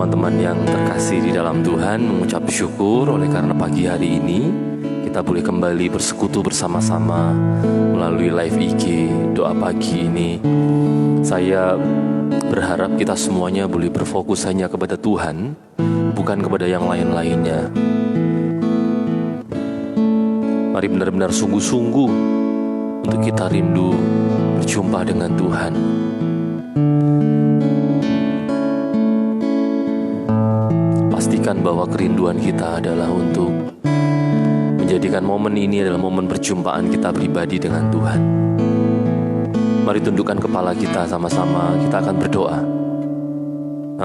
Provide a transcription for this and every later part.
teman-teman yang terkasih di dalam Tuhan, mengucap syukur oleh karena pagi hari ini kita boleh kembali bersekutu bersama-sama melalui live IG doa pagi ini. Saya berharap kita semuanya boleh berfokus hanya kepada Tuhan, bukan kepada yang lain-lainnya. Mari benar-benar sungguh-sungguh untuk kita rindu berjumpa dengan Tuhan. Pastikan bahwa kerinduan kita adalah untuk menjadikan momen ini adalah momen perjumpaan kita pribadi dengan Tuhan. Mari tundukkan kepala kita sama-sama, kita akan berdoa.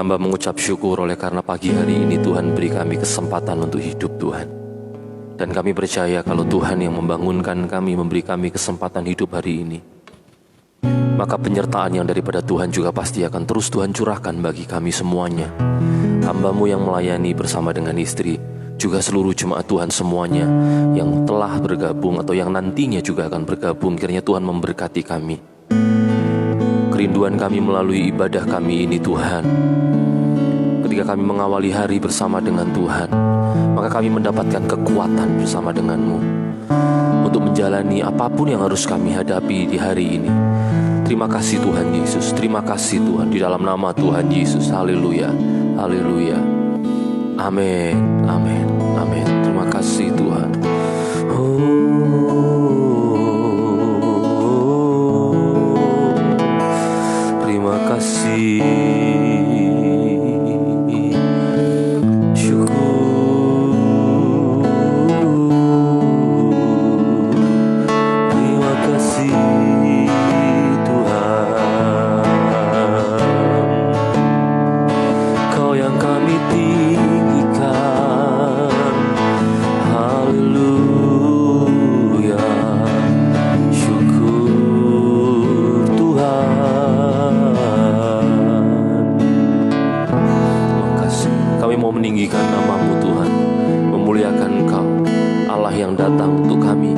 Hamba mengucap syukur oleh karena pagi hari ini Tuhan beri kami kesempatan untuk hidup Tuhan. Dan kami percaya kalau Tuhan yang membangunkan kami, memberi kami kesempatan hidup hari ini, maka penyertaan yang daripada Tuhan juga pasti akan terus Tuhan curahkan bagi kami semuanya. Hamba-Mu yang melayani bersama dengan istri, juga seluruh jemaat Tuhan semuanya yang telah bergabung atau yang nantinya juga akan bergabung, kiranya Tuhan memberkati kami. Kerinduan kami melalui ibadah kami ini Tuhan, ketika kami mengawali hari bersama dengan Tuhan, maka kami mendapatkan kekuatan bersama dengan-Mu untuk menjalani apapun yang harus kami hadapi di hari ini. Terima kasih Tuhan Yesus, terima kasih Tuhan, di dalam nama Tuhan Yesus. Haleluya, haleluya. Amin, amin, amin. Terima kasih Tuhan. Terima kasih. Meninggikan nama-Mu Tuhan, memuliakan Engkau, Allah yang datang untuk kami,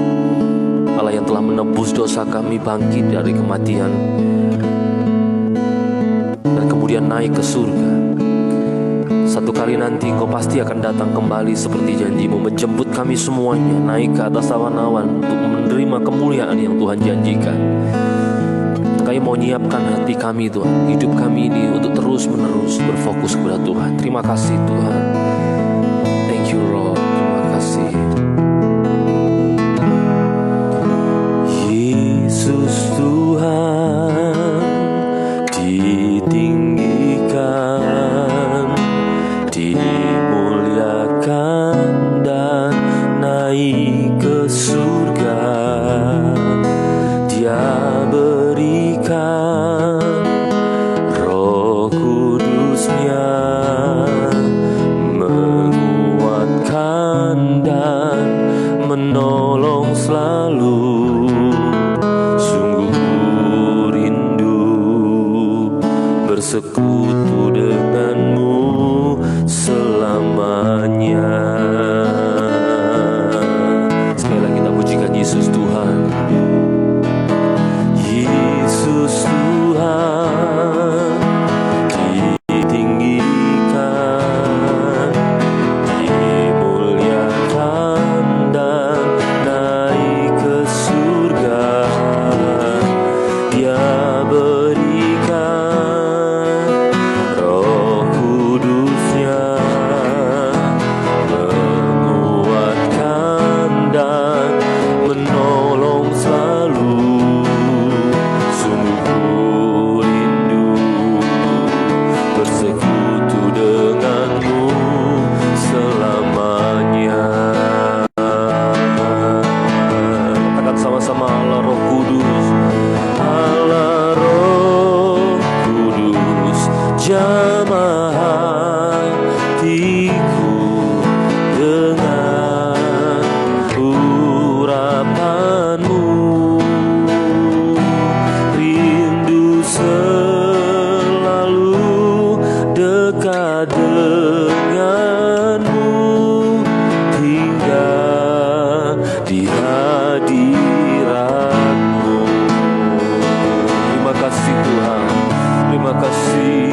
Allah yang telah menebus dosa kami, bangkit dari kematian dan kemudian naik ke surga. Satu kali nanti Engkau pasti akan datang kembali seperti janji-Mu, menjemput kami semuanya naik ke atas awan-awan untuk menerima kemuliaan yang Tuhan janjikan. Kami mau nyiapkan hati kami Tuhan, hidup kami ini untuk terus-menerus berfokus kepada Tuhan. Terima kasih Tuhan. Thank you Lord. Terima kasih. Yesus Tuhan ditinggikan, dimuliakan dan naik ke surga. Dia berikan Roh Kudus-Nya, menguatkan dan menolong selalu. Sungguh rindu bersekutu dengan-Mu selamanya. Sekali lagi kita pujikan Yesus Tuhan. Yesus Tuhan ditinggikan, dimuliakan dan naik ke surga. Dia berikan Roh Kudus-Nya, menguatkan dan menolong selalu. Jamah hatiku dengan urapan-Mu, rindu selalu dekat dengan-Mu, hingga di hadirat-Mu. Terima kasih Tuhan, terima kasih.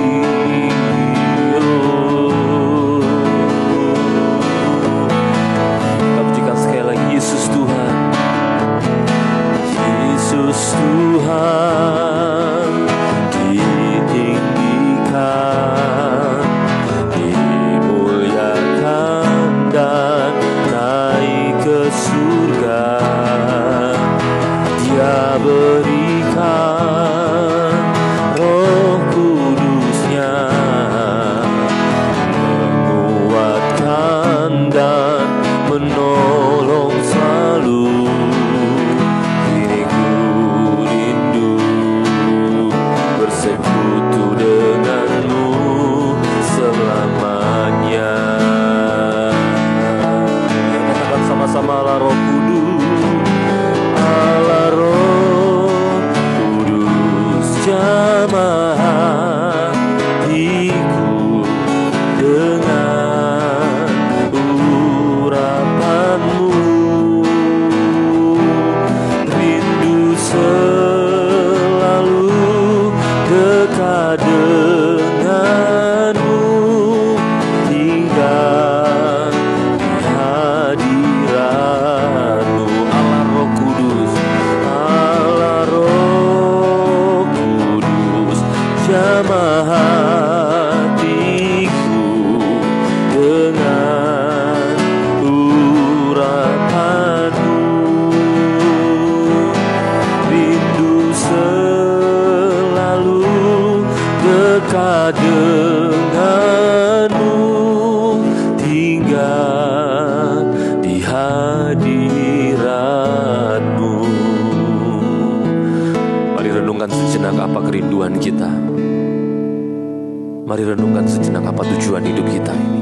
Mari renungkan sejenak apa tujuan hidup kita ini.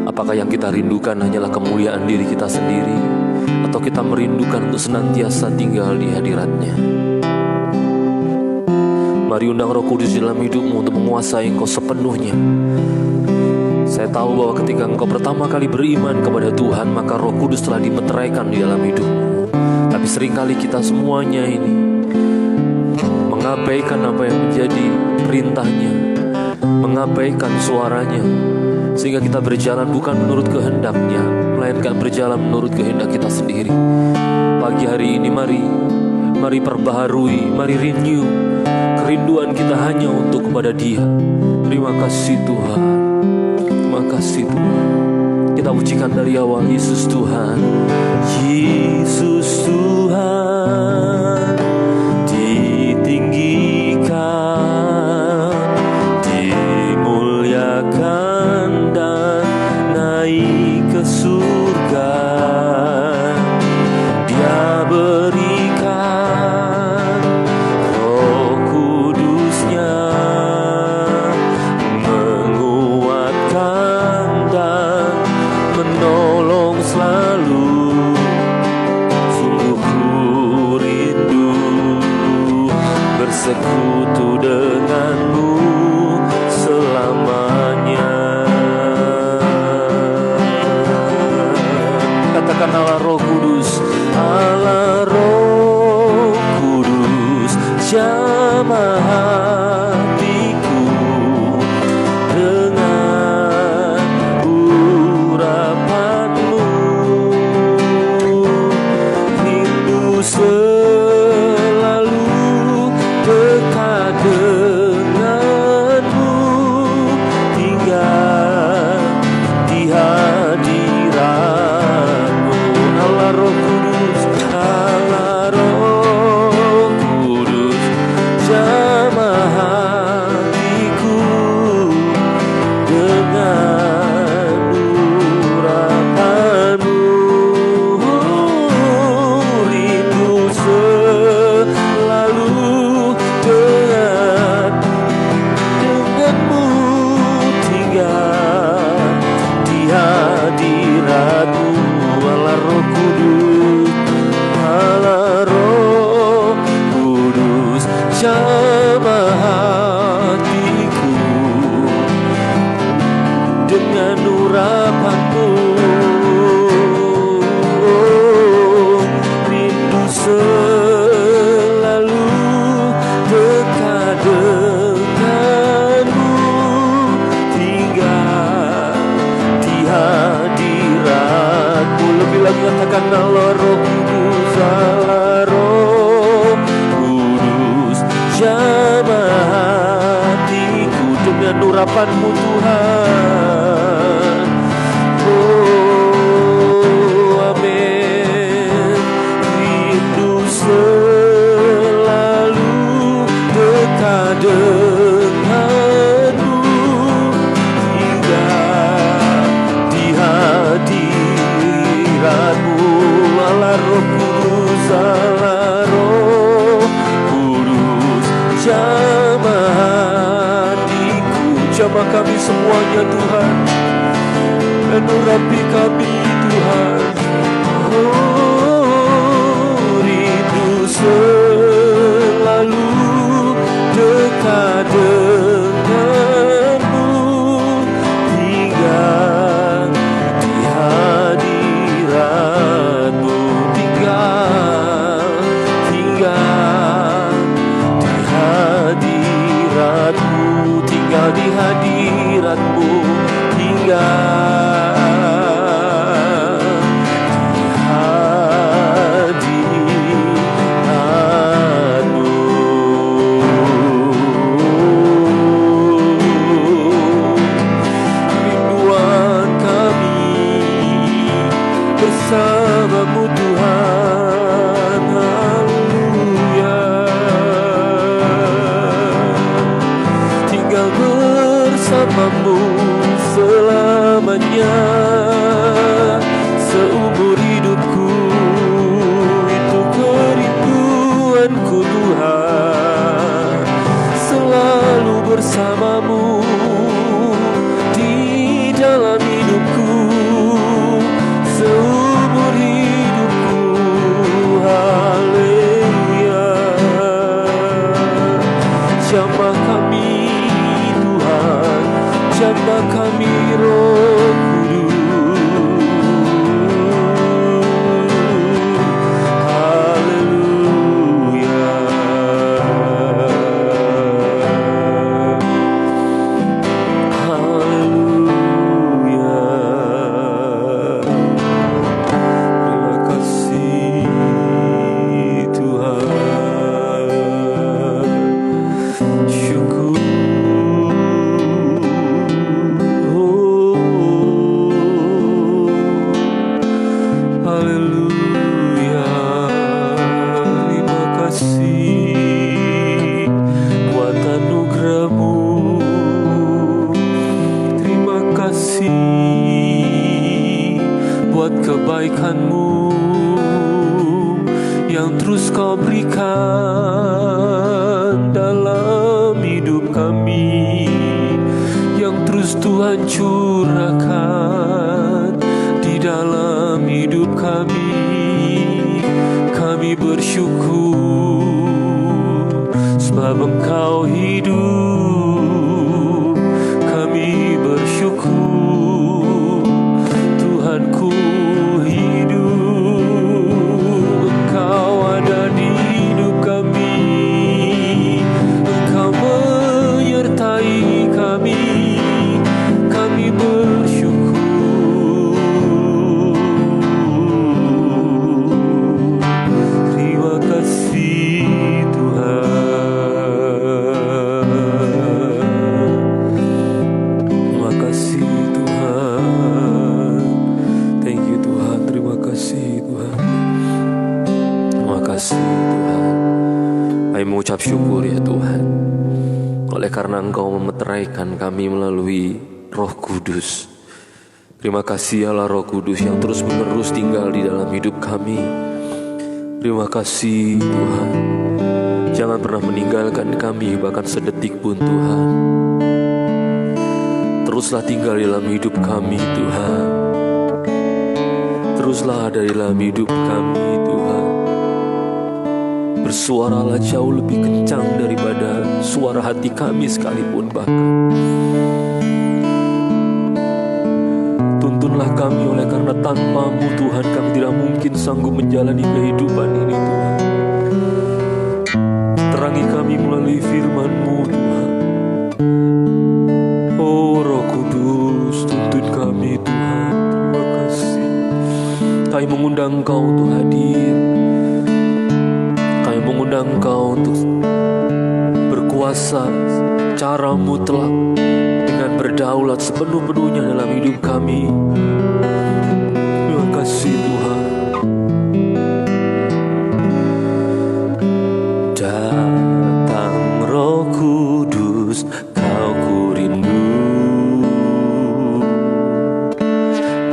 Apakah yang kita rindukan hanyalah kemuliaan diri kita sendiri, atau kita merindukan untuk senantiasa tinggal di hadirat-Nya? Mari undang Roh Kudus dalam hidupmu untuk menguasai engkau sepenuhnya. Saya tahu bahwa ketika engkau pertama kali beriman kepada Tuhan, maka Roh Kudus telah dimeteraikan di dalam hidupmu. Tapi seringkali kita semuanya ini mengabaikan apa yang menjadi perintahnya, mengabaikan suaranya, sehingga kita berjalan bukan menurut kehendak-Nya, melainkan berjalan menurut kehendak kita sendiri. Pagi hari ini mari perbaharui, mari renew kerinduan kita hanya untuk kepada Dia. Terima kasih Tuhan, terima kasih Tuhan. Kita pujikan dari awal, Yesus Tuhan, Yesus Tuhan, ditinggikan, dimuliakan dan naik ke surga. Dia berikan Roh Kudus-Nya, menguatkan dan menolong selalu. Sungguh ku rindu bersekutu denganmu selamanya. Katakan Allah Roh Kudus, Allah Roh Kudus, jamah hatiku dengan urapanmu. Rindu selalu dekat denganmu, tinggal di hadiratmu. Allah Roh Kudus, Allah Roh Kudus, jamah hatiku dengan urapanmu. Rindu selalu dekat denganmu, tinggal di hadiratmu. Allah Roh Kudus, Allah Roh Kudus, jamah hatiku dengan urapanmu. Rindu selalu dekat denganmu, tinggal di hadiratmu. Lebih lagi katakan Allah Roh Kudus, Allah Roh Kudus, jamah hatiku dengan urapanmu Tuhan. Oh amin. Rindu selalu dekat denganmu, tinggal di hadiratmu. Allah Roh Kudus, Allah Roh Kudus, jamah hatiku. Jamah kami semuanya Tuhan, dan urapi kami Tuhan. Oh, rindu selalu dekat denganmu, tinggal di hadiratmu. Tinggal di hadiratmu, tinggal di hadiratmu, tinggal di hadiratmu. Rinduan kami bersamamu Tuhan, haleluya. Tinggal bersamamu selamanya, seumur hidupku. Itu kerinduanku Tuhan. bersamamu di dalam hidupku seumur hidupku. Haleluya. Jamah kami Tuhan, jamah kami Roh Kudus. Kebaikan-Mu yang terus Kau berikan dalam hidup kami, yang terus Tuhan curahkan di dalam hidup kami. Kami bersyukur sebab Engkau hidup. Kami bersyukur Tuhanku hidup, Engkau ada di hidup kami, Engkau menyertai kami, kami bersyukur. Terima kasih Tuhan, terima kasih Tuhan. Thank you Tuhan, terima kasih Tuhan. Terima kasih Tuhan. Kami mengucap syukur ya Tuhan, oleh karena Engkau memeteraikan kami melalui Roh Kudus. Terima kasih Allah Roh Kudus yang terus menerus tinggal di dalam hidup kami. Terima kasih Tuhan, jangan pernah meninggalkan kami bahkan sedetik pun Tuhan. Teruslah tinggal di dalam hidup kami Tuhan. Teruslah ada di dalam hidup kami Tuhan. Bersuaralah jauh lebih kencang daripada suara hati kami sekalipun bahkan. Tuntunlah kami, oleh karena tanpa-Mu Tuhan kami tidak mungkin sanggup menjalani kehidupan ini Tuhan. Terangi kami melalui firman-Mu Tuhan. Oh Roh Kudus, tuntun kami Tuhan. Terima kasih. Kami mengundang Engkau untuk hadir. Kami mengundang Engkau untuk berkuasa cara mutlak dengan berdaulat sepenuh-penuhnya dalam hidup kami. Terima kasih Tuhan. Datang Roh Kudus, Kau ku rindu,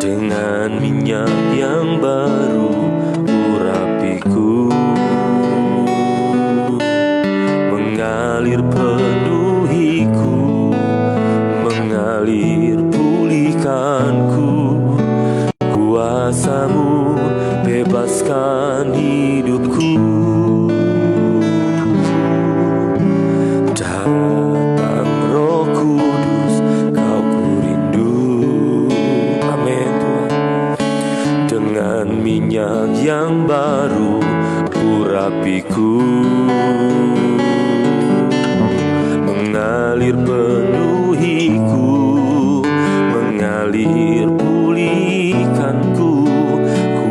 dengan minyak yang baru urapiku, mengalir penuhiku, mengalir pulihkanku. Kuasa-Mu bebaskan hidupku. Datang Roh Kudus, Kau ku rindu. Amin Tuhan. Dengan minyak yang baru urapiku, mengalir penuhiku, mengalir pulihkanku.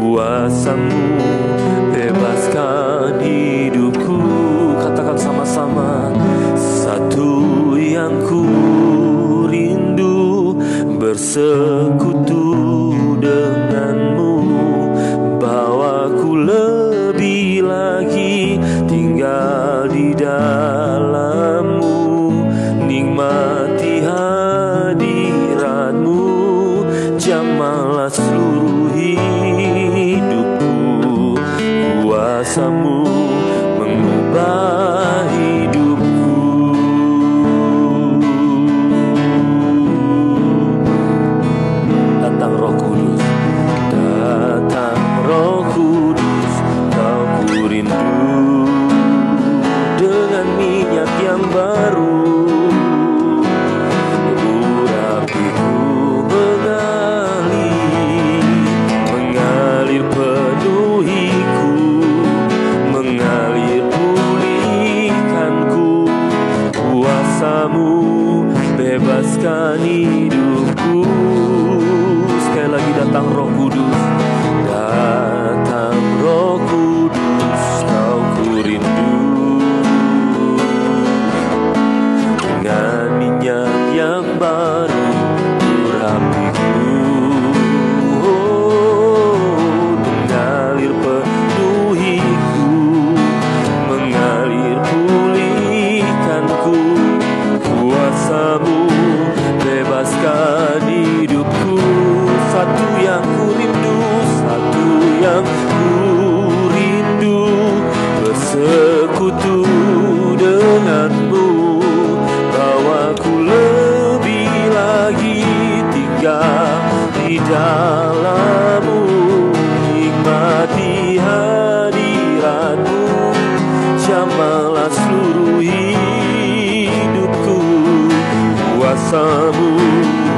Kuasa-Mu bebaskan hidupku. Katakan sama-sama. Satu yang ku rindu, bersekutu dengan-Mu, bawaku lebih lagi tinggal di dalam-Mu, nikmati hadirat-Mu, jamahlah seluruh hidupku. Kuasa-Mu mengubah hidupku. kuasamu bebaskan hidupku. Sekali lagi, datang Roh Kudus, datang Roh Kudus, kau ku rindu. Dengan minyak yang baru urapiku, mengalir penuhiku, mengalir pulihkanku. Kuasamu bebaskan hidupku. Satu yang ku rindu, satu yang ku rindu, bersekutu denganmu. Bawaku lebih lagi tinggal di dalammu, nikmati hadiratmu. Jamahlah seluruh hidupku. Kuasamu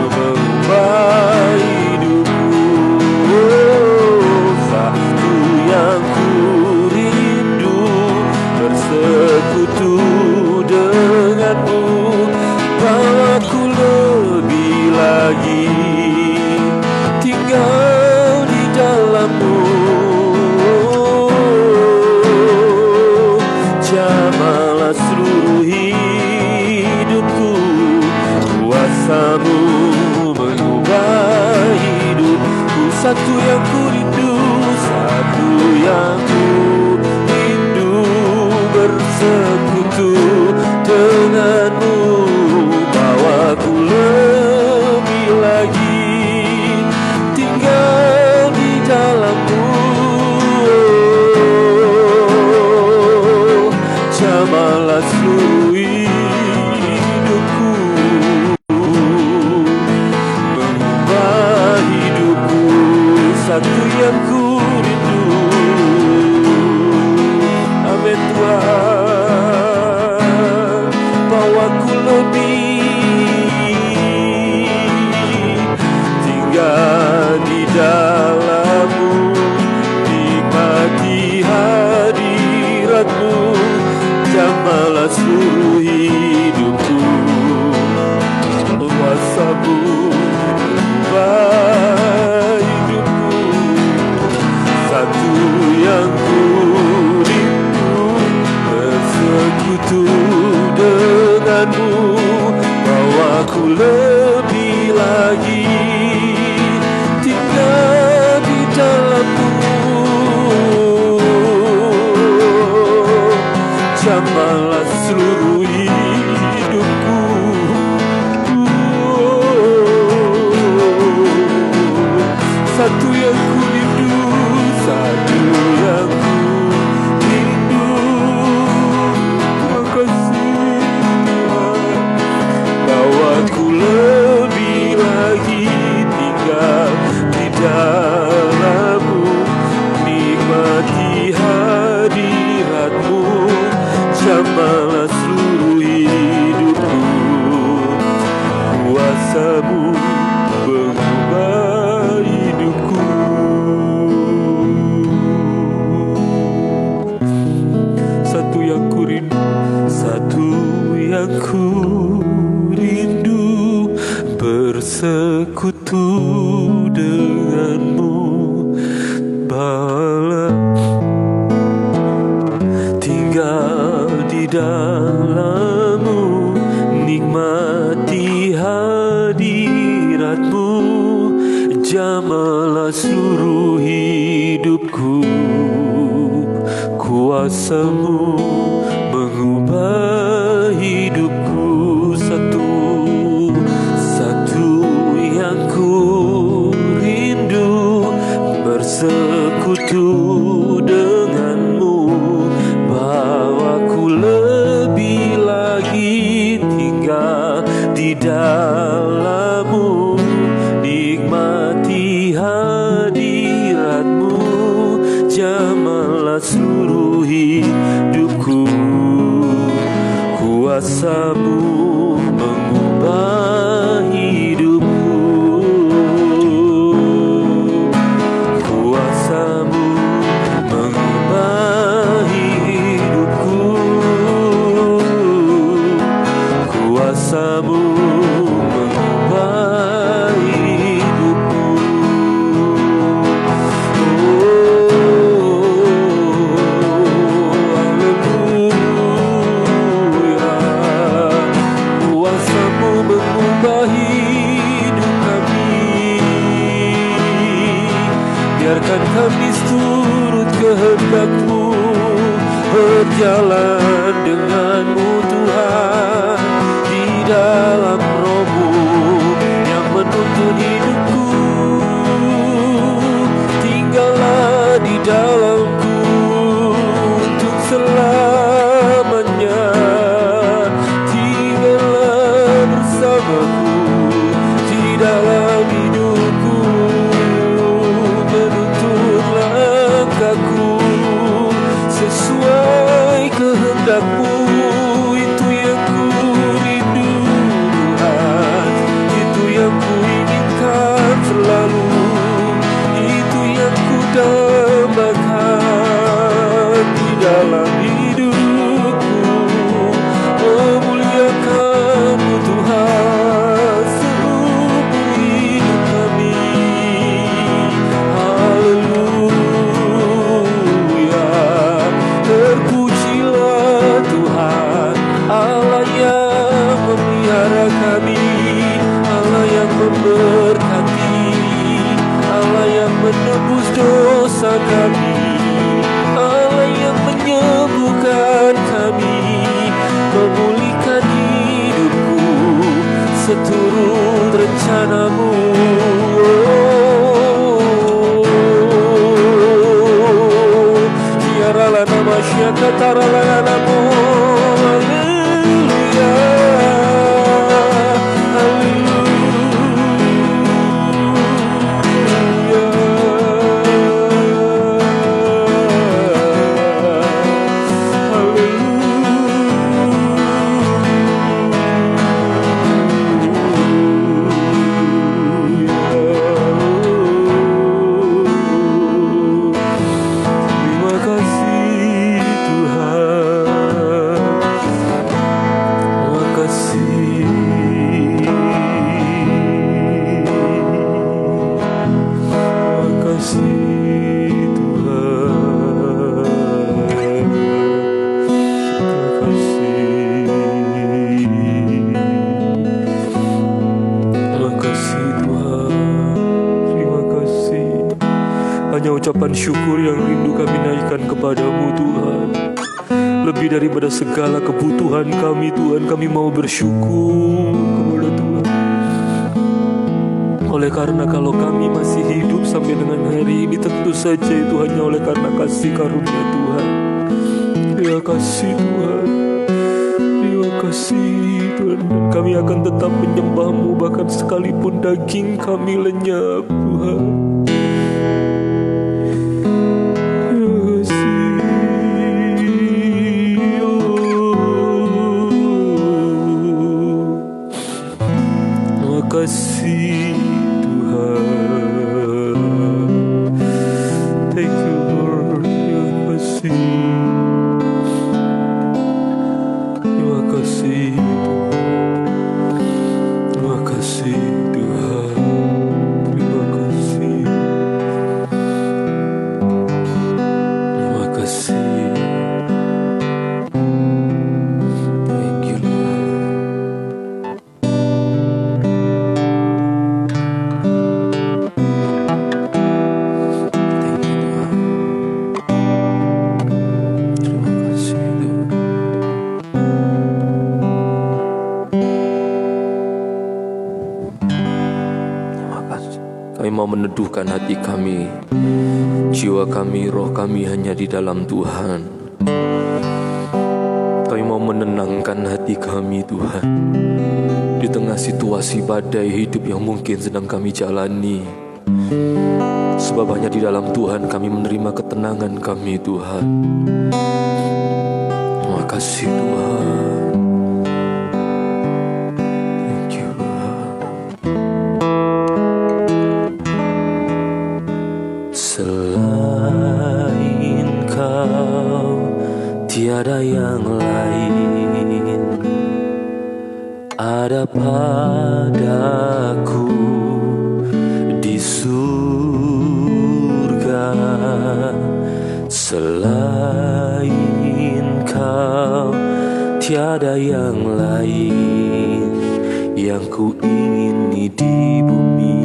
mengubah hidupku. Satu yang ku rindu, bersekutu denganmu. Bawaku lebih lagi tinggal di dalammu. Jamahlah seluruh hidupku. Kuasamu mengubah hidupku. Satu yang ku rindu, satu yang ku rindu, bersekutu denganmu. Bawaku lebih lagi tinggal di dalammu. Jamahlah seluruh hidupku, mengubah hidupku. Satu yang ku rindu. Amin Tuhan. Bawaku lebih tinggal di dalammu, nikmati hadiratmu. Jamahlah seluruh hidupku. Kuasamu mengubah hidupku. Satu yang ku rindu, bersekutu denganmu. Bawaku lebih lagi tinggal di dalammu. Jamahlah seluruh hidupku. Satu yang ku rindu, satu yang ku rindu. Terima kasih Tuhan. Bawaku lebih lagi tinggal di dalammu, nikmati hadiratmu. Jamahlah seluruh hidupku. Kuasamu mengubah hidupku. Satu yang ku rindu, satu yang ku rindu, bersekutu denganmu. Bawalah tinggal di dalammu, nikmati hadiratmu. Jamahlah seluruh hidupku. Kuasamu mengubah hidupku. Satu yang ku rindu, bersekutu denganmu. Bawaku lebih lagi tinggal di dalammu, nikmati hadiratmu. Jamahlah seluruh hidupku. Kuasamu mengubah hidupku. Kuasamu mengubah hidupku. kuasa-Mu mengubah hidupku. Haleluya, kuasa-Mu mengubah hidup kami. Biarkan kami turut kehendak-Mu, berjalan dengan-Mu Tuhan, di dalam Roh-Mu yang menuntun hidupku. Tinggallah di dalamku untuk selamanya. Tinggallah bersamaku di dalam hidupku, menuntun langkahku sesuai kehendak-Mu. Itu yang ku rindu Tuhan, itu yang ku inginkan selalu, itu yang ku dambakan di dalam hidupku. Memuliakan-Mu Tuhan seumur hidup kami. Haleluya, terpujilah Tuhan, Allah yang memelihara kami, Allah yang memberkati, Allah yang menebus dosa kami, Allah yang menyembuhkan kami, memulihkan hidupku seturut rencana-Mu. Tiaralah nama syaka taralah namo. Haleluya, terima kasih Tuhan, terima kasih, terima kasih Tuhan, terima kasih, terima kasih Tuhan, terima kasih. Hanya ucapan syukur yang rindu kami naikkan kepada-Mu Tuhan. Lebih daripada segala kebutuhan kami Tuhan, kami mau bersyukur kepada Tuhan. Oleh karena kalau kami masih hidup sampai dengan hari ini, tentu saja itu hanya oleh karena kasih karunia Tuhan. Terima kasih Tuhan, terima kasih Tuhan. Dan kami akan tetap menyembah-Mu bahkan sekalipun daging kami lenyap Tuhan. Terima kasih Tuhan. Thank you Lord. Terima kasih. Terima kasih Tuhan. Terima kasih Tuhan. Terima kasih. Terima kasih. Thank you Lord. Kami mau meneduhkan hati kami, jiwa kami, roh kami hanya di dalam Tuhan. Kami mau menenangkan hati kami Tuhan, di tengah situasi badai hidup yang mungkin sedang kami jalani. Sebab hanya di dalam Tuhan kami menerima ketenangan kami Tuhan. Terima kasih Tuhan. Selain Kau tiada yang lain, ada padaku di surga. Selain Kau tiada yang lain yang ku ingini di bumi,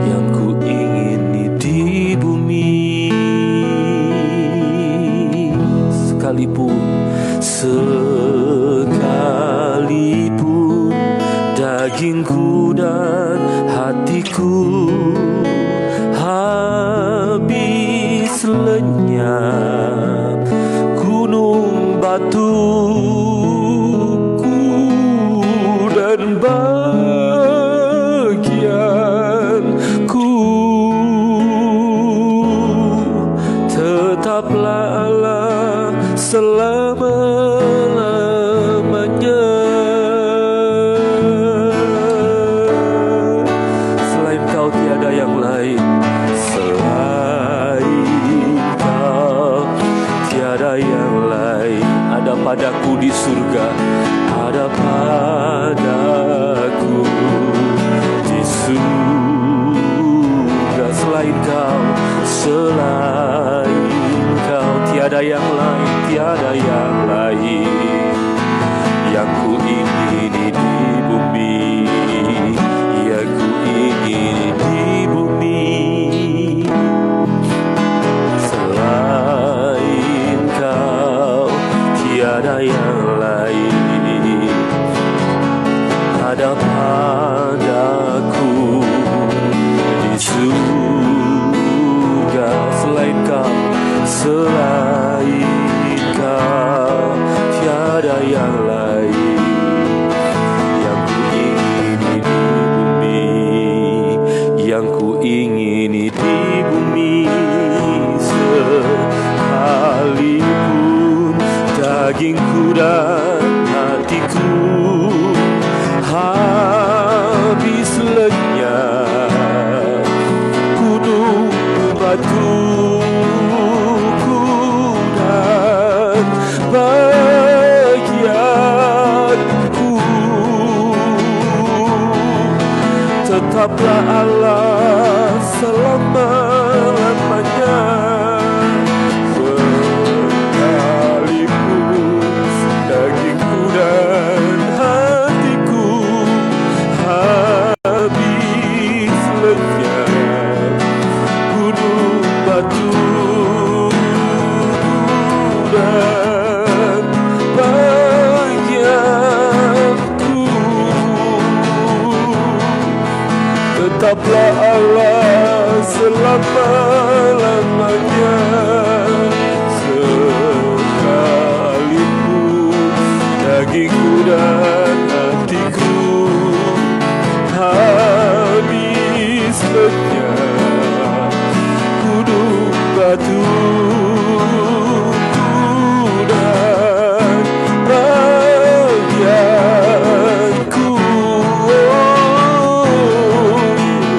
yang ku ingini di bumi. Sekalipun dagingku dan hatiku habis lenyap, gunung batuku dan bagianku, tetaplah Allah selama-lamanya. Selain Kau tiada yang lain, selain Kau tiada yang lain. Ada padaku di surga, ada padaku di surga. Selain Kau, selain Kau tiada yang lain, tiada yang lain yang ku ingini di bumi, yang ku ingini di bumi. Selain Kau tiada yang lain, ada padaku di surga. Selain Kau, selain Kau tiada yang lain yang ku ingini di bumi, yang ku ingini di bumi. Sekalipun dagingku dan hatiku habis lenyap, gunung batuku dan bagianku, tetaplah Allah selama-lamanya. Sekalipun dagingku dan hatiku habis lenyap, gunung batu dan bagianku, tetaplah Allah selama-lamanya. Sekalipun dagingku dan hatiku habis lenyap, gunung batu dan bagianku,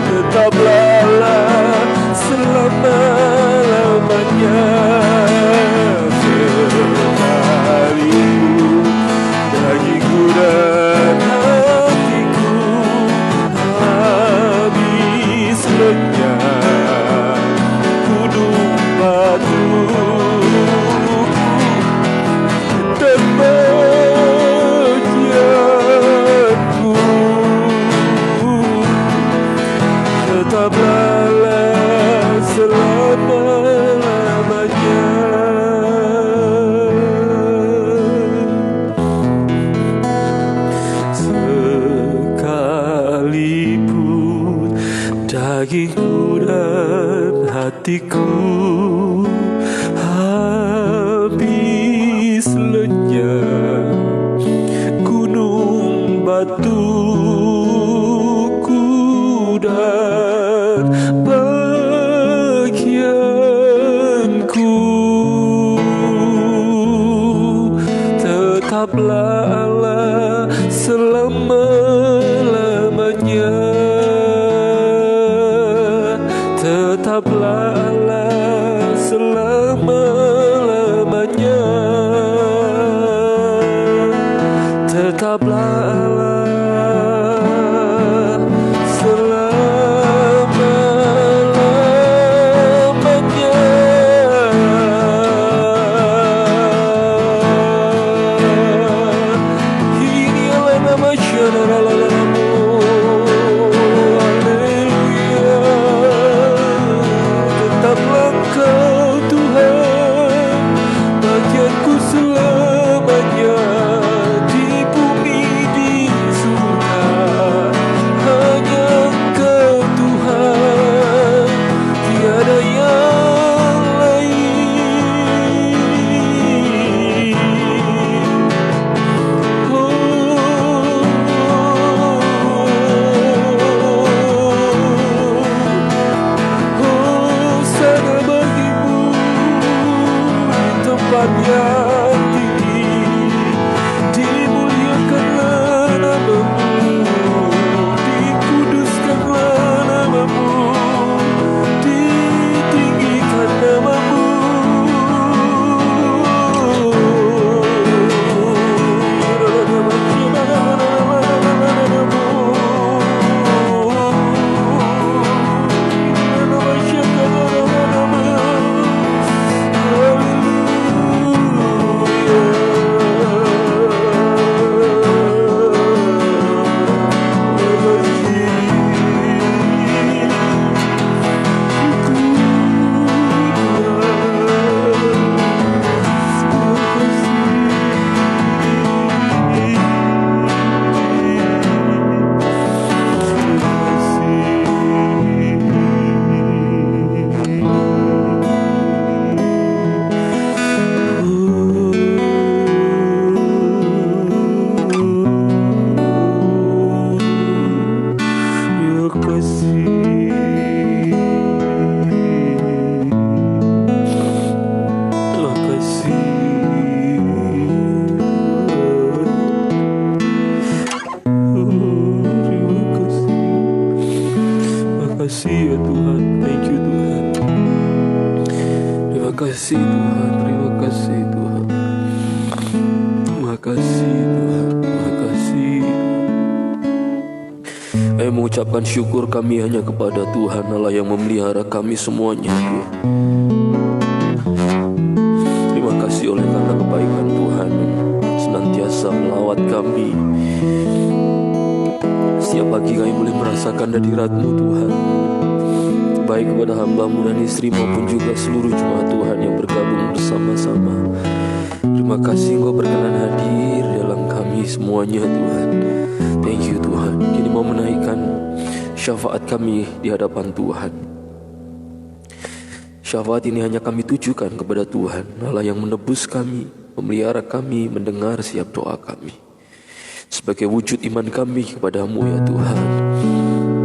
tetaplah Allah selama-lamanya. Sekalipun dagingku dan hatiku habis lenyap, gunung batu dan bagianku, tetaplah Allah selama-lamanya. Sekalipun dagingku dan hatiku habis lenyap, gunung batuku dan bagianku, tetaplah Allah selama-lamanya. Tetaplah Allah selama-lamanya. Tetaplah kasih ya Tuhan, thank you Tuhan. Terima kasih Tuhan, terima kasih Tuhan. Terima kasih Tuhan, terima kasih. Kami mengucapkan syukur kami hanya kepada Tuhan Allah yang memelihara kami semuanya Tuhan. Terima kasih oleh karena kebaikan Tuhan senantiasa melawat kami. Setiap pagi kami boleh merasakan hadirat-Mu Tuhan, baik kepada hamba-Mu dan istri maupun juga seluruh jemaat Tuhan yang bergabung bersama-sama. Terima kasih Engkau berkenan hadir dalam kami semuanya Tuhan. Thank you Tuhan. Kini mau menaikkan syafaat kami di hadapan Tuhan. Syafaat ini hanya kami tujukan kepada Tuhan Allah yang menebus kami, memelihara kami, mendengar setiap doa kami. Sebagai wujud iman kami kepada-Mu ya Tuhan,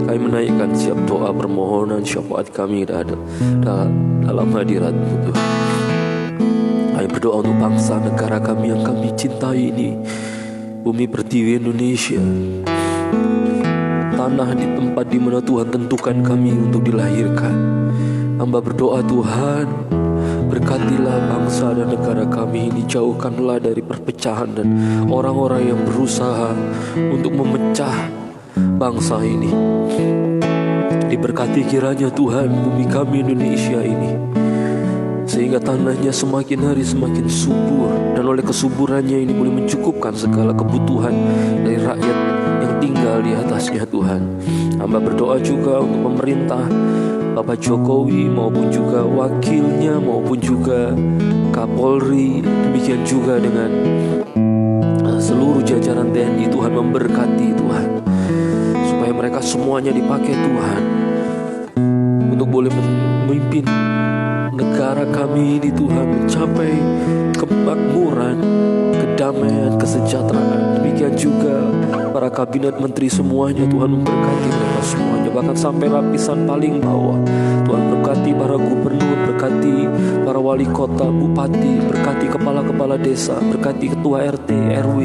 kami menaikkan setiap doa permohonan syafaat kami dalam hadirat-Mu Tuhan. Kami berdoa untuk bangsa negara kami yang kami cintai ini, bumi pertiwi Indonesia, tanah di tempat di mana Tuhan tentukan kami untuk dilahirkan. Hamba berdoa Tuhan, berkatilah bangsa dan negara kami ini, jauhkanlah dari perpecahan dan orang-orang yang berusaha untuk memecah bangsa ini. Diberkati kiranya Tuhan bumi kami Indonesia ini, sehingga tanahnya semakin hari semakin subur, dan oleh kesuburannya ini boleh mencukupkan segala kebutuhan dari rakyat yang tinggal di atasnya Tuhan. Hamba berdoa juga untuk pemerintah Bapak Jokowi maupun juga wakilnya maupun juga Kapolri, demikian juga dengan seluruh jajaran TNI. Tuhan memberkati Tuhan, supaya mereka semuanya dipakai Tuhan untuk boleh memimpin negara kami ini Tuhan mencapai kemakmuran, kedamaian, kesejahteraan. Demikian juga para kabinet menteri semuanya, Tuhan memberkati mereka semuanya, bahkan sampai lapisan paling bawah. Tuhan berkati para gubernur, berkati para wali kota, bupati, berkati kepala-kepala desa, berkati ketua RT, RW.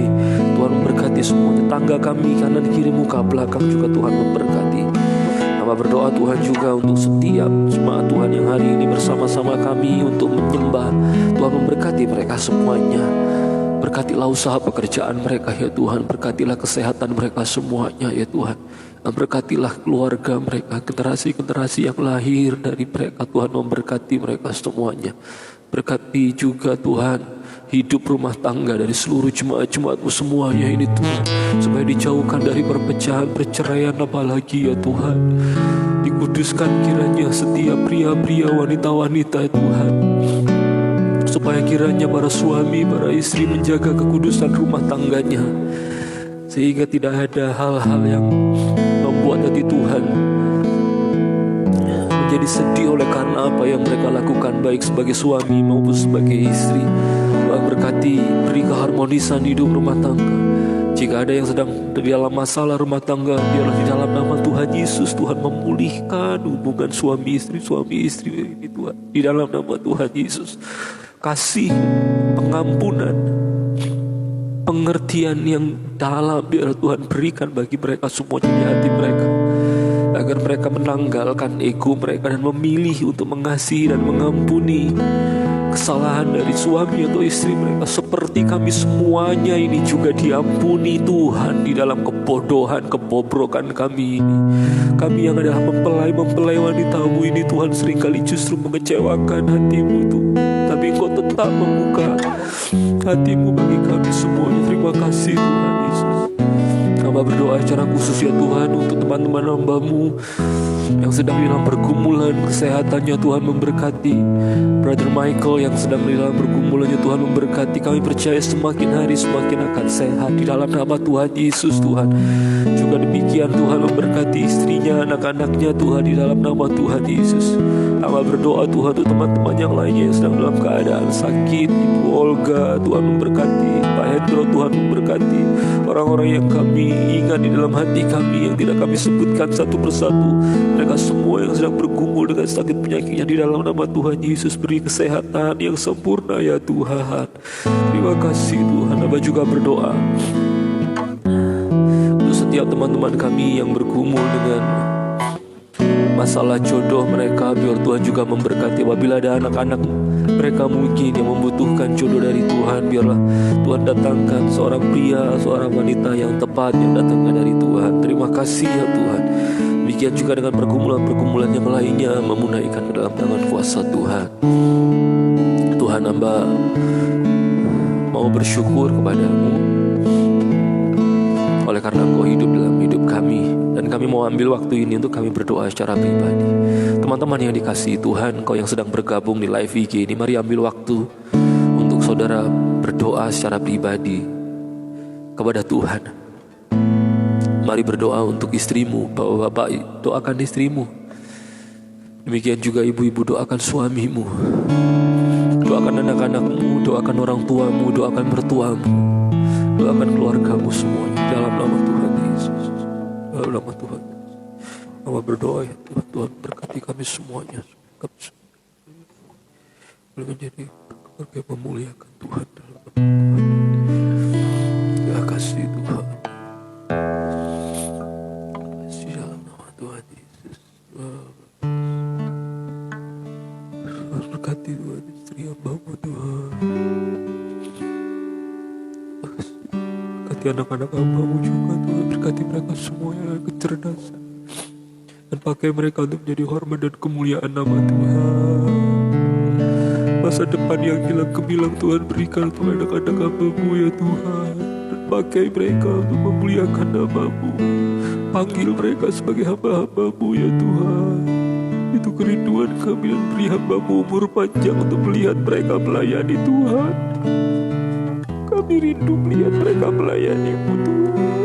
Tuhan memberkati semuanya, tangga kami kanan kiri muka belakang juga Tuhan memberkati. Hamba berdoa Tuhan juga untuk setiap jemaat Tuhan yang hari ini bersama-sama kami untuk menyembah. Tuhan memberkati mereka semuanya. Berkatilah usaha pekerjaan mereka ya Tuhan. Berkatilah kesehatan mereka semuanya ya Tuhan. Dan berkatilah keluarga mereka, generasi-generasi yang lahir dari mereka Tuhan. Memberkati mereka semuanya. Berkati juga Tuhan hidup rumah tangga dari seluruh jemaat-jemaat-Mu semuanya ini Tuhan. Supaya dijauhkan dari perpecahan, perceraian apalagi ya Tuhan. Dikuduskan kiranya setiap pria-pria, wanita-wanita ya Tuhan. Supaya kiranya para suami, para istri menjaga kekudusan rumah tangganya. Sehingga tidak ada hal-hal yang membuat hati Tuhan menjadi sedih oleh karena apa yang mereka lakukan, baik sebagai suami maupun sebagai istri. Tuhan berkati, beri keharmonisan hidup rumah tangga. Jika ada yang sedang di dalam masalah rumah tangga, biarlah di dalam nama Tuhan Yesus Tuhan memulihkan hubungan suami istri ini Tuhan. Di dalam nama Tuhan Yesus, kasih, pengampunan, pengertian yang dalam biar Tuhan berikan bagi mereka semuanya di hati mereka, agar mereka menanggalkan ego mereka dan memilih untuk mengasihi dan mengampuni kesalahan dari suami atau istri mereka, seperti kami semuanya ini juga diampuni Tuhan di dalam kebodohan, kebobrokan kami ini. Kami yang adalah mempelai wanita-Mu ini Tuhan seringkali justru mengecewakan hati-Mu Tuhan, tapi Engkau tetap membuka hati-Mu bagi kami semuanya. Terima kasih Tuhan Yesus. Hamba berdoa secara khusus ya Tuhan untuk teman-teman hamba-Mu yang sedang dalam pergumulan kesehatannya, Tuhan memberkati. Brother Michael yang sedang dalam pergumulannya, Tuhan memberkati. Kami percaya semakin hari semakin akan sehat di dalam nama Tuhan Yesus Tuhan. Juga demikian Tuhan memberkati istrinya, anak-anaknya Tuhan di dalam nama Tuhan Yesus. Hamba berdoa Tuhan untuk teman-teman yang lainnya yang sedang dalam keadaan sakit. Ibu Olga Tuhan memberkati, Pak Hendro Tuhan memberkati. Orang-orang yang kami ingat di dalam hati kami yang tidak kami sebutkan satu persatu, mereka semua yang sedang bergumul dengan sakit penyakitnya, di dalam nama Tuhan Yesus beri kesehatan yang sempurna ya Tuhan. Terima kasih Tuhan. Hamba juga berdoa untuk setiap teman-teman kami yang bergumul dengan masalah jodoh mereka, biar Tuhan juga memberkati. Apabila ada anak-anak mereka mungkin yang membutuhkan jodoh dari Tuhan, biarlah Tuhan datangkan seorang pria, seorang wanita yang tepat yang datangnya dari Tuhan. Terima kasih ya Tuhan. Demikian juga dengan pergumulan-pergumulan yang lainnya, memunaikan dalam tangan kuasa Tuhan. Tuhan, hamba mau bersyukur kepadamu oleh karena Engkau hidup dalam hidup kami. Dan kami mau ambil waktu ini untuk kami berdoa secara pribadi. Teman-teman yang dikasihi Tuhan, Engkau yang sedang bergabung di live IG ini, mari ambil waktu untuk saudara berdoa secara pribadi kepada Tuhan. Mari berdoa untuk istrimu, bapak-bapak doakan istrimu. Demikian juga ibu-ibu doakan suamimu. Doakan anak-anakmu, doakan orang tuamu, doakan mertuamu, doakan keluargamu semuanya dalam nama Tuhan Yesus. Dalam nama Tuhan. Kami berdoa ya Tuhan, Tuhan berkati kami semuanya. Boleh menjadi keluarga yang memuliakan Tuhan dalam nama Tuhan. Terima kasih Tuhan. Berkati Tuhan istri hamba-Mu Tuhan. Berkati anak-anak hamba-Mu juga Tuhan. Berkati mereka semuanya dengan kecerdasan, dan pakai mereka untuk menjadi hormat dan kemuliaan nama Tuhan. Masa depan yang hilang gemilang Tuhan berikan untuk anak-anak hamba-Mu ya Tuhan. Dan pakai mereka untuk memuliakan nama-Mu. Panggil mereka sebagai hamba-hamba-Mu ya Tuhan. Itu kerinduan kami, dan beri hamba-Mu umur panjang untuk melihat mereka melayani Tuhan. Kami rindu melihat mereka melayani-Mu Tuhan.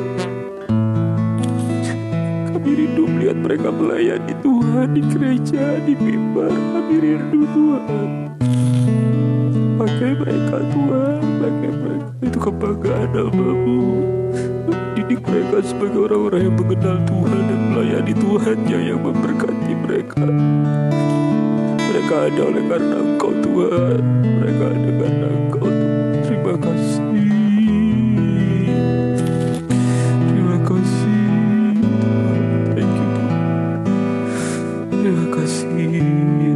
Kami rindu melihat mereka melayani Tuhan di gereja, di mimbar. Kami rindu Tuhan. Pakai mereka Tuhan, pakai mereka. Itu kebanggaan nama-Mu. Didik mereka sebagai orang-orang yang mengenal Tuhan dan melayani Tuhannya yang memberkati mereka. Mereka ada oleh karena Engkau Tuhan. Mereka ada karena Engkau Tuhan. Terima kasih. Terima kasih Tuhan. Thank you Tuhan. Terima kasih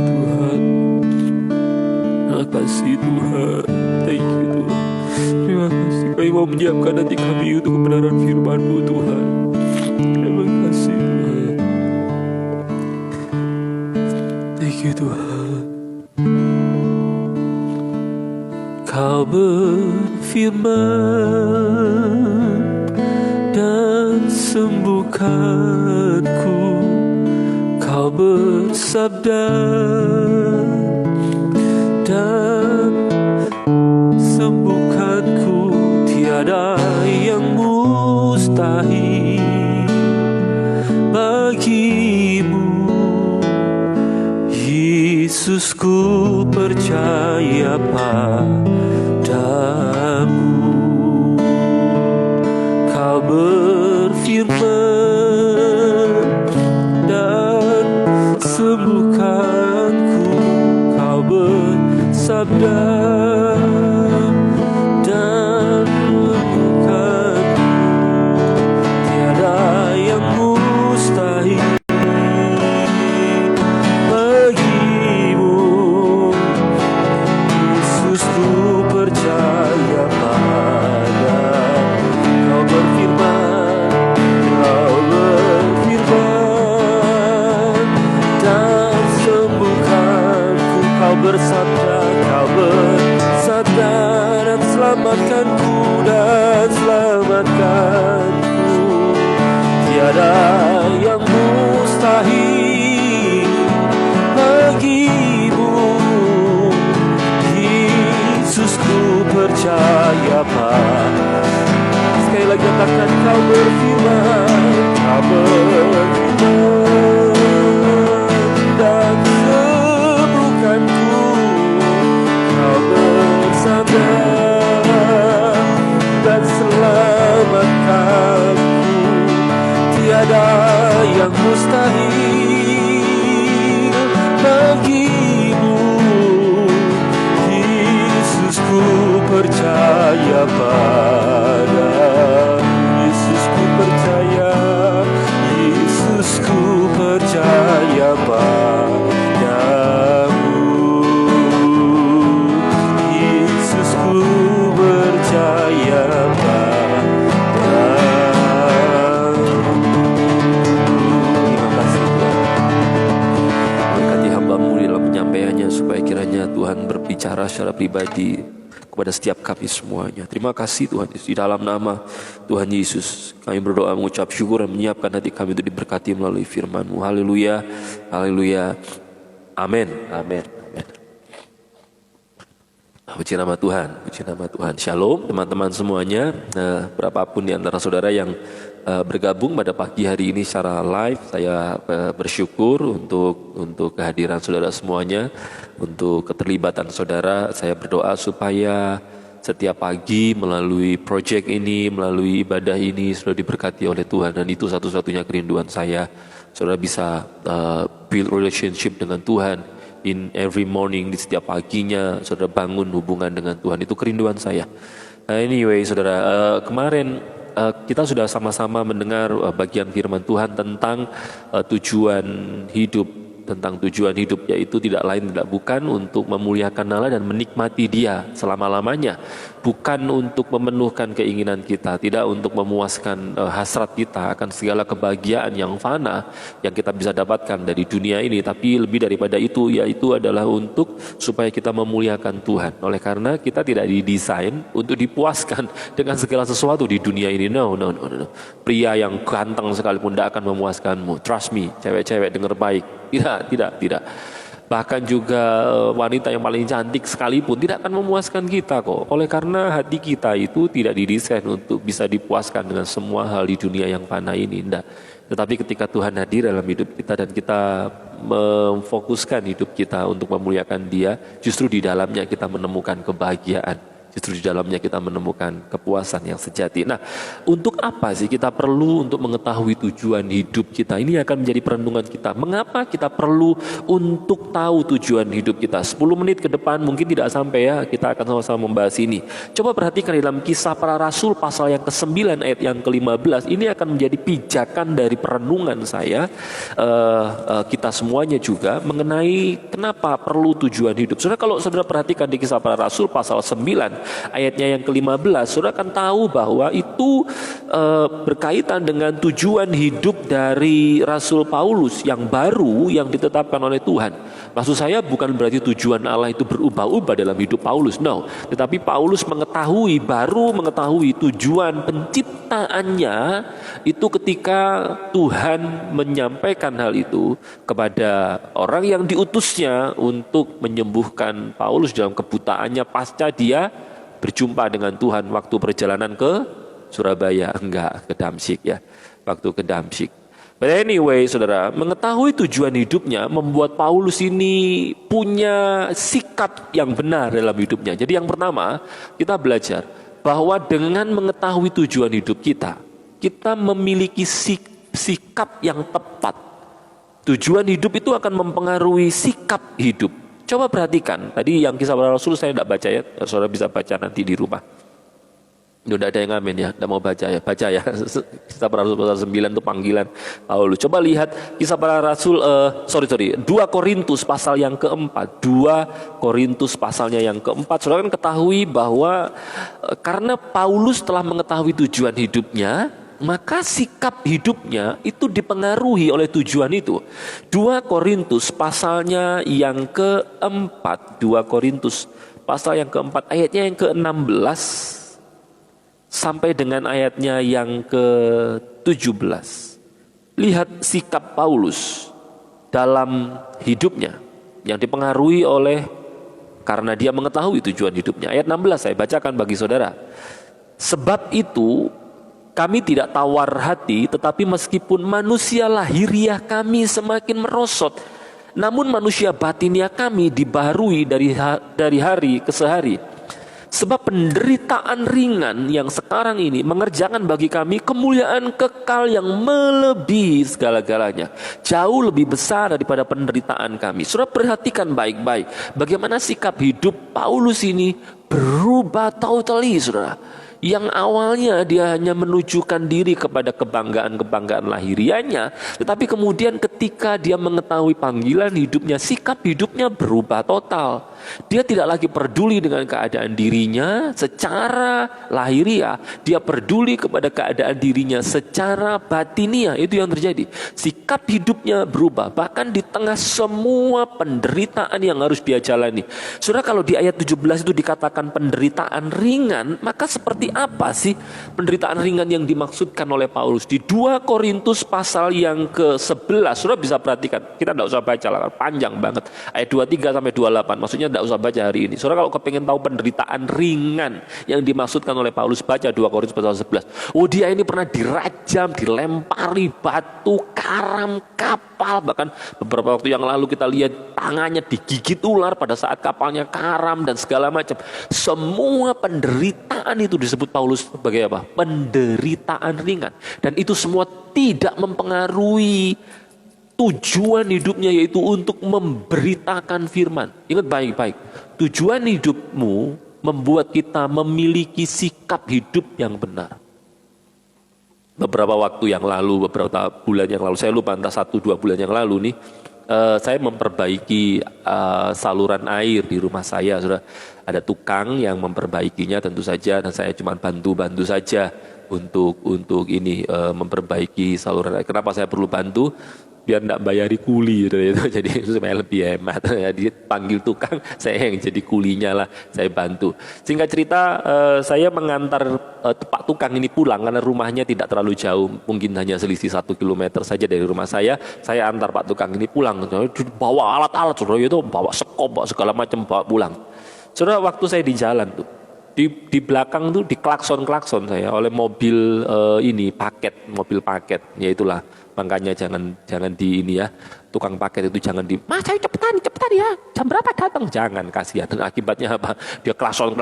Tuhan. Terima kasih Tuhan. Thank you Tuhan. Terima Siapkan hati kami untuk kebenaran firman-Mu Tuhan. Terima kasih Tuhan. Thank you Tuhan. Kau berfirman dan sembuhkanku. Kau bersabda dan sembuhkanku. Tiada yang mustahil bagimu. Yesusku percaya padamu. Kau berfirman dan sembuhkanku. Kau bersabda dan menyembuhkanku. Tiada yang mustahil bagimu. Yesusku percaya padamu. Kau berfirman dan sembuhkanku. Kau bersabda dan selamatkanku. Tiada yang mustahil bagimu. Yesusku percaya padamu. Sekali lagi katakan, kau berfirman dan sembuhkanku. Kau bersabda dan selamatkanku. Tiada yang mustahil bagimu. Yesusku percaya padamu. Yesusku percaya. Yesusku percaya padamu. Yesusku percaya padamu. Terima kasih Tuhan. Berkati hamba-Mu di dalam penyampaiannya, supaya kiranya Tuhan berbicara secara pribadi kepada setiap kami semuanya. Terima kasih Tuhan Yesus. Di dalam nama Tuhan Yesus kami berdoa, mengucap syukur dan menyiapkan hati kami untuk diberkati melalui firman-Mu. Haleluya, haleluya, amin, amin, amin. Puji nama Tuhan, puji nama Tuhan. Shalom teman-teman semuanya. Berapapun di antara saudara yang bergabung pada pagi hari ini secara live, saya bersyukur untuk kehadiran saudara semuanya, untuk keterlibatan saudara. Saya berdoa supaya setiap pagi melalui project ini, melalui ibadah ini selalu diberkati oleh Tuhan, dan itu satu-satunya kerinduan saya. Saudara bisa build relationship dengan Tuhan in every morning, di setiap paginya saudara bangun hubungan dengan Tuhan. Itu kerinduan saya. Anyway saudara, kemarin kita sudah sama-sama mendengar bagian firman Tuhan tentang tujuan hidup, yaitu tidak lain tidak bukan untuk memuliakan Allah dan menikmati Dia selama-lamanya, bukan untuk memenuhkan keinginan kita, tidak untuk memuaskan hasrat kita akan segala kebahagiaan yang fana yang kita bisa dapatkan dari dunia ini, tapi lebih daripada itu, yaitu adalah untuk supaya kita memuliakan Tuhan. Oleh karena kita tidak didesain untuk dipuaskan dengan segala sesuatu di dunia ini. No. Pria yang ganteng sekalipun tidak akan memuaskanmu. Trust me, cewek-cewek dengar baik. Tidak. Bahkan juga wanita yang paling cantik sekalipun tidak akan memuaskan kita kok. Oleh karena hati kita itu tidak didesain untuk bisa dipuaskan dengan semua hal di dunia yang fana ini. Tidak. Tetapi ketika Tuhan hadir dalam hidup kita dan kita memfokuskan hidup kita untuk memuliakan Dia, justru di dalamnya kita menemukan kebahagiaan. Justru di dalamnya kita menemukan kepuasan yang sejati. Nah, untuk apa sih kita perlu untuk mengetahui tujuan hidup kita? Ini akan menjadi perenungan kita. Mengapa kita perlu untuk tahu tujuan hidup kita? 10 menit ke depan mungkin tidak sampai ya, kita akan sama-sama membahas ini. Coba perhatikan dalam Kisah Para Rasul pasal yang ke-9 ayat yang ke-15. Ini akan menjadi pijakan dari perenungan saya, kita semuanya juga, mengenai kenapa perlu tujuan hidup. Saudara, kalau saudara perhatikan di Kisah Para Rasul pasal 9 ayatnya yang ke-15, saudara akan tahu bahwa itu berkaitan dengan tujuan hidup dari Rasul Paulus yang baru yang ditetapkan oleh Tuhan. Maksud saya bukan berarti tujuan Allah itu berubah-ubah dalam hidup Paulus, no. Tetapi Paulus baru mengetahui tujuan penciptaannya itu ketika Tuhan menyampaikan hal itu kepada orang yang diutusnya untuk menyembuhkan Paulus dalam kebutaannya pasca dia berjumpa dengan Tuhan waktu perjalanan ke Surabaya, ke Damsyik ya, waktu ke Damsyik. But anyway, saudara, mengetahui tujuan hidupnya membuat Paulus ini punya sikap yang benar dalam hidupnya. Jadi yang pertama, kita belajar bahwa dengan mengetahui tujuan hidup kita memiliki sikap yang tepat. Tujuan hidup itu akan mempengaruhi sikap hidup. Coba perhatikan, tadi yang Kisah Para Rasul saya tidak baca ya, saudara bisa baca nanti di rumah. Udah ada yang amin ya, tidak mau baca ya, Kisah Para Rasul pasal 9 itu panggilan Paulus. Coba lihat Kisah Para Rasul, 2 Korintus pasal yang keempat, 2 Korintus pasalnya yang keempat. Saudara kan ketahui bahwa karena Paulus telah mengetahui tujuan hidupnya, maka sikap hidupnya itu dipengaruhi oleh tujuan itu. 2 Korintus pasalnya yang keempat, 2 Korintus pasal yang keempat, ayatnya yang ke-16 sampai dengan ayatnya yang ke-17. Lihat sikap Paulus dalam hidupnya yang dipengaruhi oleh karena dia mengetahui tujuan hidupnya. Ayat 16 saya bacakan bagi saudara. Sebab itu kami tidak tawar hati, tetapi meskipun manusia lahiriah kami semakin merosot, namun manusia batiniah kami dibaharui dari hari ke hari. Sebab penderitaan ringan yang sekarang ini mengerjakan bagi kami kemuliaan kekal yang melebihi segala-galanya. Jauh lebih besar daripada penderitaan kami. Saudara perhatikan baik-baik bagaimana sikap hidup Paulus ini berubah totally, saudara. Yang awalnya dia hanya menunjukkan diri kepada kebanggaan-kebanggaan lahirianya, tetapi kemudian ketika dia mengetahui panggilan hidupnya, sikap hidupnya berubah total. Dia tidak lagi peduli dengan keadaan dirinya secara lahiriah, dia peduli kepada keadaan dirinya secara batiniah. Itu yang terjadi. Sikap hidupnya berubah, bahkan di tengah semua penderitaan yang harus dia jalani. Saudara, kalau di ayat 17 itu dikatakan penderitaan ringan, maka seperti apa sih penderitaan ringan yang dimaksudkan oleh Paulus? Di 2 Korintus pasal yang ke-11, saudara bisa perhatikan, kita tidak usah baca lah, panjang banget, ayat 23 sampai 28, maksudnya tidak usah baca hari ini. Saudara kalau kepengen tahu penderitaan ringan yang dimaksudkan oleh Paulus, baca 2 Korintus pasal 11. Oh, dia ini pernah dirajam, dilempari batu, karam, kapal, bahkan beberapa waktu yang lalu kita lihat tangannya digigit ular pada saat kapalnya karam dan segala macam. Semua penderitaan itu disebut Paulus sebagai apa? Penderitaan ringan. Dan itu semua tidak mempengaruhi tujuan hidupnya, yaitu untuk memberitakan firman. Ingat baik-baik, tujuan hidupmu membuat kita memiliki sikap hidup yang benar. Beberapa waktu yang lalu, beberapa bulan yang lalu, saya lupa entah 1-2 bulan yang lalu nih, saya memperbaiki saluran air di rumah saya. Sudah ada tukang yang memperbaikinya tentu saja, dan saya cuma bantu saja untuk ini memperbaiki saluran air. Kenapa saya perlu bantu? Biar tidak bayari kuli gitu. Jadi supaya lebih hemat. Jadi panggil tukang, saya yang jadi kulinya lah, saya bantu. Singkat cerita, saya mengantar pak tukang ini pulang karena rumahnya tidak terlalu jauh, mungkin hanya selisih 1 kilometer saja dari rumah saya. Saya antar pak tukang ini pulang, bawa alat-alat, saudara, itu bawa sekop, bawa segala macam, bawa pulang. Saudara, waktu saya di jalan tuh, di belakang tuh diklakson saya oleh mobil mobil paket, ya itulah. Makanya jangan di ini ya, tukang paket itu jangan di, mas ayo cepetan ya, jam berapa datang, jangan, kasihan. Dan akibatnya apa? Dia klakson.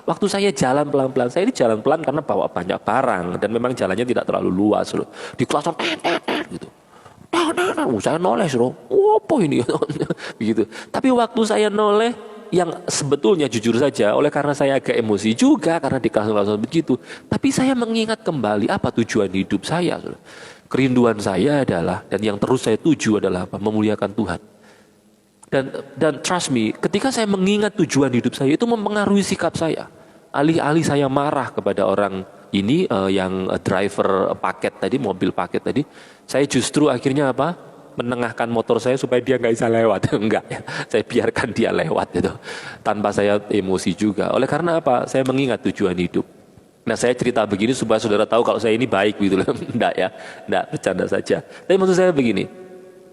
Waktu saya jalan pelan-pelan, saya ini jalan pelan karena bawa banyak barang dan memang jalannya tidak terlalu luas loh. Di klakson gitu. Saya noleh loh, apa ini begitu. Tapi waktu saya noleh, yang sebetulnya jujur saja, oleh karena saya agak emosi juga karena di klakson begitu, tapi saya mengingat kembali apa tujuan hidup saya. Kerinduan saya adalah, dan yang terus saya tuju adalah apa? Memuliakan Tuhan. Dan trust me, ketika saya mengingat tujuan hidup saya, itu mempengaruhi sikap saya. Alih-alih saya marah kepada orang ini yang driver paket tadi, mobil paket tadi, saya justru akhirnya apa? Menengahkan motor saya supaya dia nggak bisa lewat. Enggak ya, saya biarkan dia lewat itu tanpa saya emosi juga. Oleh karena apa? Saya mengingat tujuan hidup. Nah, saya cerita begini supaya saudara tahu kalau saya ini baik gitu loh. Enggak ya, enggak, bercanda saja. Tapi maksud saya begini,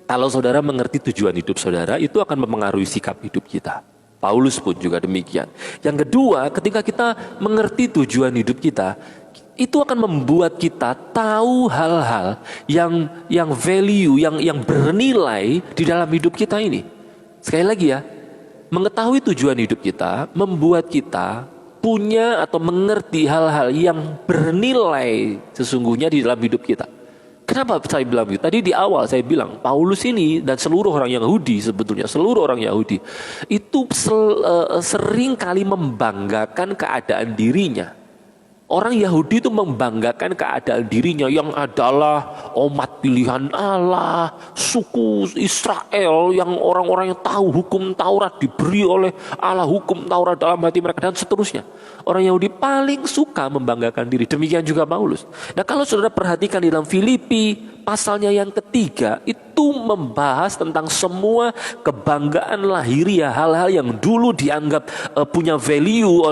kalau saudara mengerti tujuan hidup saudara, itu akan mempengaruhi sikap hidup kita. Paulus pun juga demikian. Yang kedua, ketika kita mengerti tujuan hidup kita, itu akan membuat kita tahu hal-hal yang value, yang bernilai di dalam hidup kita ini. Sekali lagi ya, mengetahui tujuan hidup kita membuat kita punya atau mengerti hal-hal yang bernilai sesungguhnya di dalam hidup kita. Kenapa saya bilang begitu? Tadi di awal saya bilang Paulus ini dan seluruh orang Yahudi, sebetulnya seluruh orang Yahudi itu sering kali membanggakan keadaan dirinya. Orang Yahudi itu membanggakan keadaan dirinya yang adalah umat pilihan Allah, suku Israel yang orang-orang yang tahu hukum Taurat, diberi oleh Allah hukum Taurat dalam hati mereka dan seterusnya. Orang Yahudi paling suka membanggakan diri. Demikian juga Paulus. Nah, kalau saudara perhatikan di dalam Filipi pasalnya yang ketiga itu membahas tentang semua kebanggaan lahiriah, hal-hal yang dulu dianggap punya value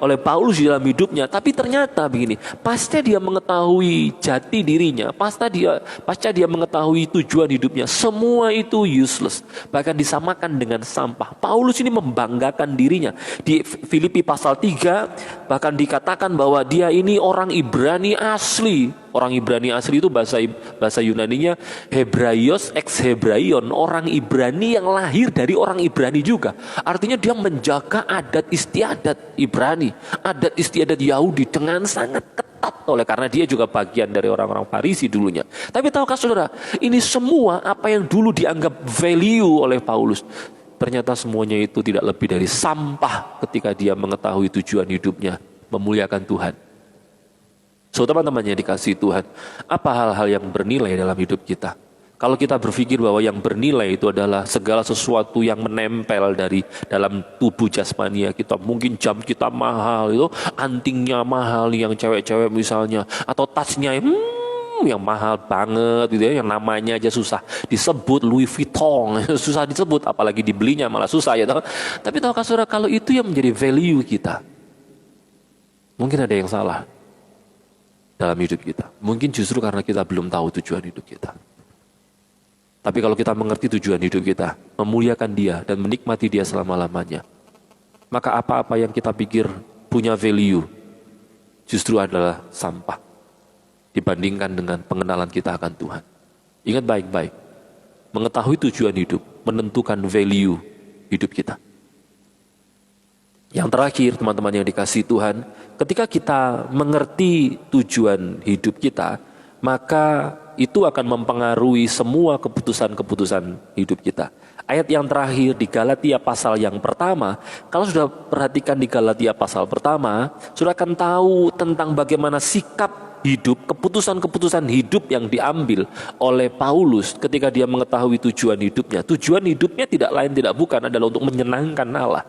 oleh Paulus di dalam hidupnya. Tapi ternyata begini, pasca dia mengetahui jati dirinya, pasca dia mengetahui tujuan hidupnya, semua itu useless, bahkan disamakan dengan sampah. Paulus ini membanggakan dirinya. Di Filipi pasal 3 bahkan dikatakan bahwa dia ini orang Ibrani asli. Orang Ibrani asli itu bahasa Yunaninya Hebraios ex Hebraion, orang Ibrani yang lahir dari orang Ibrani juga. Artinya dia menjaga adat istiadat Ibrani, adat istiadat Yahudi dengan sangat ketat, oleh karena dia juga bagian dari orang-orang Farisi dulunya. Tapi tahukah saudara, ini semua apa yang dulu dianggap value oleh Paulus, ternyata semuanya itu tidak lebih dari sampah ketika dia mengetahui tujuan hidupnya, memuliakan Tuhan. So, teman-teman yang dikasihi Tuhan, apa hal-hal yang bernilai dalam hidup kita? Kalau kita berpikir bahwa yang bernilai itu adalah segala sesuatu yang menempel dari dalam tubuh jasmania kita, mungkin jam kita mahal itu, antingnya mahal yang cewek-cewek misalnya, atau tasnya yang mahal banget gitu ya, yang namanya aja susah disebut, Louis Vuitton, susah disebut, apalagi dibelinya malah susah ya. Tapi tahukah saudara, kalau itu yang menjadi value kita, mungkin ada yang salah dalam hidup kita. Mungkin justru karena kita belum tahu tujuan hidup kita. Tapi kalau kita mengerti tujuan hidup kita, memuliakan Dia dan menikmati Dia selama-lamanya, maka apa-apa yang kita pikir punya value justru adalah sampah dibandingkan dengan pengenalan kita akan Tuhan. Ingat baik-baik, mengetahui tujuan hidup menentukan value hidup kita. Yang terakhir, teman-teman yang dikasihi Tuhan, ketika kita mengerti tujuan hidup kita, maka itu akan mempengaruhi semua keputusan-keputusan hidup kita. Ayat yang terakhir di Galatia pasal yang pertama, kalau sudah perhatikan di Galatia pasal pertama, sudah akan tahu tentang bagaimana sikap hidup, keputusan-keputusan hidup yang diambil oleh Paulus ketika dia mengetahui tujuan hidupnya. Tujuan hidupnya tidak lain tidak bukan adalah untuk menyenangkan Allah.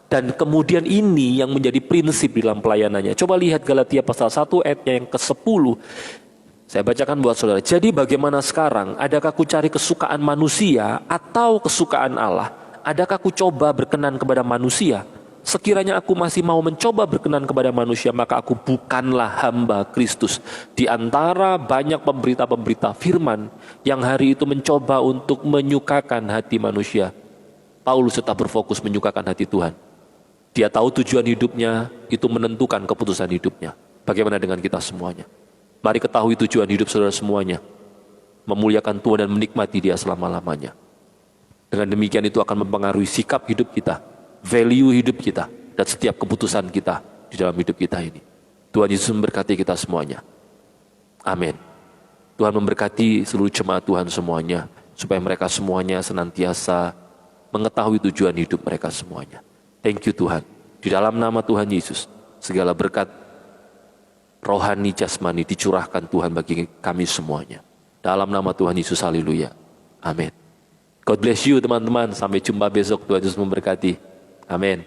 Dan kemudian ini yang menjadi prinsip dalam pelayanannya. Coba lihat Galatia pasal 1 ayatnya yang ke-10. Saya bacakan buat saudara. Jadi bagaimana sekarang? Adakah ku cari kesukaan manusia atau kesukaan Allah? Adakah ku coba berkenan kepada manusia? Sekiranya aku masih mau mencoba berkenan kepada manusia, maka aku bukanlah hamba Kristus. Di antara banyak pemberita-pemberita firman yang hari itu mencoba untuk menyukakan hati manusia, Paulus tetap berfokus menyukakan hati Tuhan. Dia tahu tujuan hidupnya itu menentukan keputusan hidupnya. Bagaimana dengan kita semuanya? Mari ketahui tujuan hidup saudara semuanya. Memuliakan Tuhan dan menikmati Dia selama-lamanya. Dengan demikian itu akan mempengaruhi sikap hidup kita, value hidup kita, dan setiap keputusan kita di dalam hidup kita ini. Tuhan Yesus memberkati kita semuanya. Amin. Tuhan memberkati seluruh jemaat Tuhan semuanya, supaya mereka semuanya senantiasa mengetahui tujuan hidup mereka semuanya. Thank you Tuhan. Di dalam nama Tuhan Yesus, segala berkat rohani jasmani dicurahkan Tuhan bagi kami semuanya. Dalam nama Tuhan Yesus, haleluya. Amin. God bless you teman-teman. Sampai jumpa besok. Tuhan Yesus memberkati. Amin.